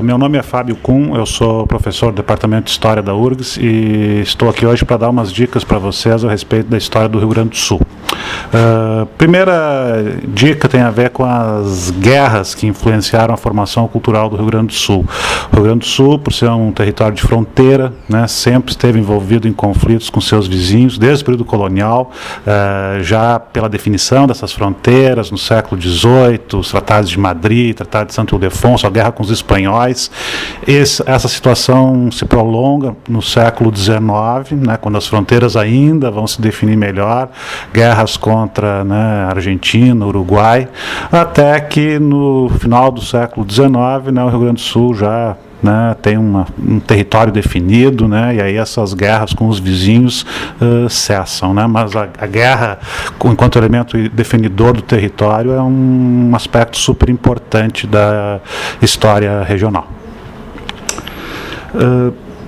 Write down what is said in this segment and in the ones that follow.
Meu nome é Fábio Kuhn, eu sou professor do Departamento de História da URGS e estou aqui hoje para dar umas dicas para vocês a respeito da história do Rio Grande do Sul. Primeira dica tem a ver com as guerras que influenciaram a formação cultural do Rio Grande do Sul. O Rio Grande do Sul, por ser um território de fronteira, né, sempre esteve envolvido em conflitos com seus vizinhos, desde o período colonial, já pela definição dessas fronteiras, no século XVIII, os tratados de Madrid, tratado de Santo Ildefonso, a guerra com os espanhóis. Essa situação se prolonga no século XIX, né, quando as fronteiras ainda vão se definir melhor, guerras contra, né, Argentina, Uruguai, até que no final do século XIX, né, o Rio Grande do Sul já, né, tem um território definido, né, e aí essas guerras com os vizinhos cessam, né, mas a guerra, enquanto elemento definidor do território, é um aspecto super importante da história regional.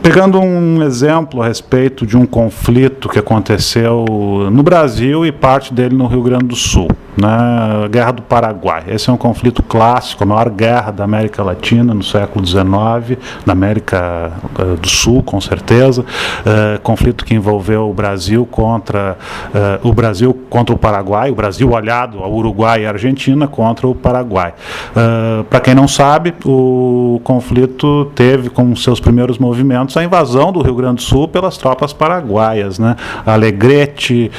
Pegando um exemplo a respeito de um conflito que aconteceu no Brasil e parte dele no Rio Grande do Sul, né, a Guerra do Paraguai. Esse é um conflito clássico, a maior guerra da América Latina no século XIX, da América do Sul, com certeza. Conflito que envolveu o Brasil contra o Paraguai, o Brasil aliado ao Uruguai e à Argentina contra o Paraguai. Para quem não sabe, o conflito teve como seus primeiros movimentos a invasão do Rio Grande do Sul pelas tropas paraguaias, né? Alegrete,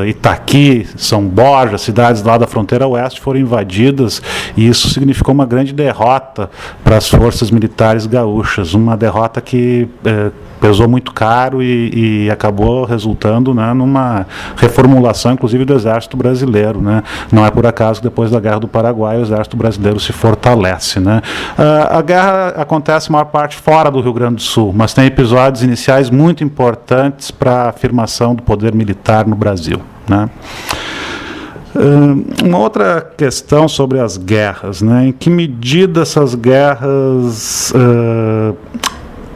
Itaqui, São Borja, cidades lá da fronteira oeste foram invadidas, e isso significou uma grande derrota para as forças militares gaúchas, uma derrota que pesou muito caro e acabou resultando, né, numa reformulação, inclusive, do Exército Brasileiro, né? Não é por acaso que depois da Guerra do Paraguai o Exército Brasileiro se fortalece, né? A guerra acontece, a maior parte, fora do Rio Grande do Sul, mas tem episódios iniciais muito importantes para a afirmação do poder militar no Brasil, né? Uma outra questão sobre as guerras, né? Em que medida essas guerras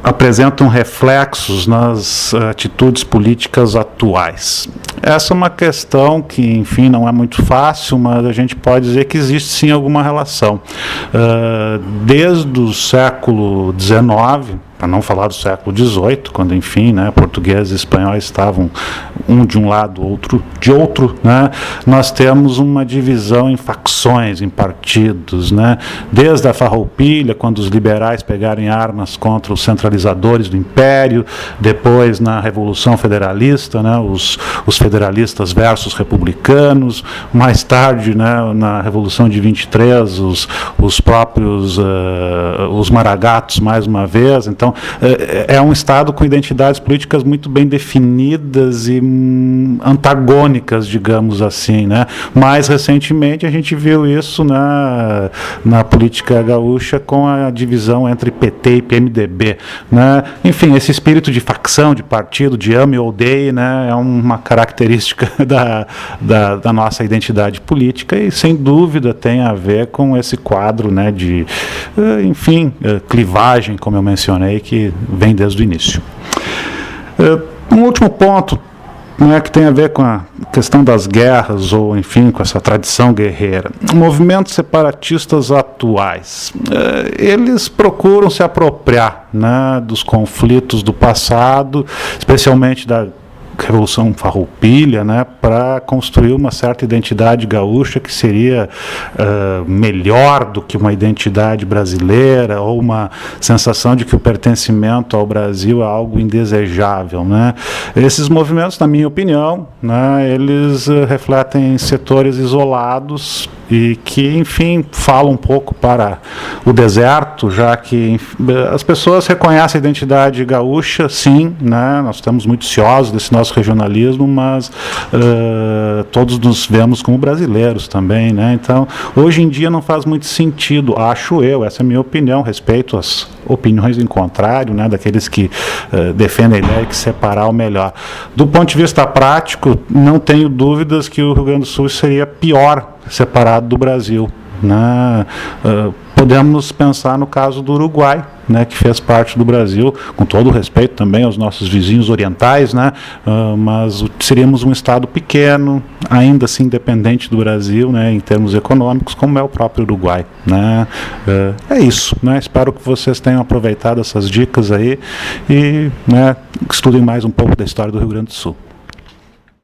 apresentam reflexos nas atitudes políticas atuais? Essa é uma questão que, enfim, não é muito fácil, mas a gente pode dizer que existe sim alguma relação. Desde o século XIX, para não falar do século XVIII, quando, enfim, né, portugueses e espanhóis estavam um de um lado, outro de outro, né, nós temos uma divisão em facções, em partidos, né, desde a Farroupilha, quando os liberais pegaram em armas contra os centralizadores do Império, depois na Revolução Federalista, né, os federalistas versus republicanos, mais tarde, né, na Revolução de 23, os próprios os maragatos, mais uma vez. Então, é um Estado com identidades políticas muito bem definidas e antagônicas, digamos assim, né? Mais recentemente a gente viu isso na política gaúcha com a divisão entre PT e PMDB, né? Enfim, esse espírito de facção, de partido, de ame ou odeie, né, é uma característica da nossa identidade política e, sem dúvida, tem a ver com esse quadro, né, de, enfim, clivagem, como eu mencionei, que vem desde o início. Um último ponto, né, que tem a ver com a questão das guerras, ou, enfim, com essa tradição guerreira. Movimentos separatistas atuais, eles procuram se apropriar, né, dos conflitos do passado, especialmente da Revolução Farroupilha, né, para construir uma certa identidade gaúcha que seria melhor do que uma identidade brasileira, ou uma sensação de que o pertencimento ao Brasil é algo indesejável, né? Esses movimentos, na minha opinião, né, eles refletem setores isolados e que, enfim, falam um pouco para o deserto, já que as pessoas reconhecem a identidade gaúcha, sim, né? Nós estamos muito ciosos desse nosso regionalismo, mas todos nos vemos como brasileiros também, né? Então, hoje em dia não faz muito sentido, acho eu, essa é a minha opinião, respeito às opiniões em contrário, né, daqueles que defendem a ideia de separar o melhor. Do ponto de vista prático, não tenho dúvidas que o Rio Grande do Sul seria pior separado do Brasil, né? Podemos pensar no caso do Uruguai, né, que fez parte do Brasil, com todo o respeito também aos nossos vizinhos orientais, né, mas seríamos um estado pequeno, ainda assim independente do Brasil, né, em termos econômicos, como é o próprio Uruguai, né. É isso, né, espero que vocês tenham aproveitado essas dicas aí e, né, estudem mais um pouco da história do Rio Grande do Sul.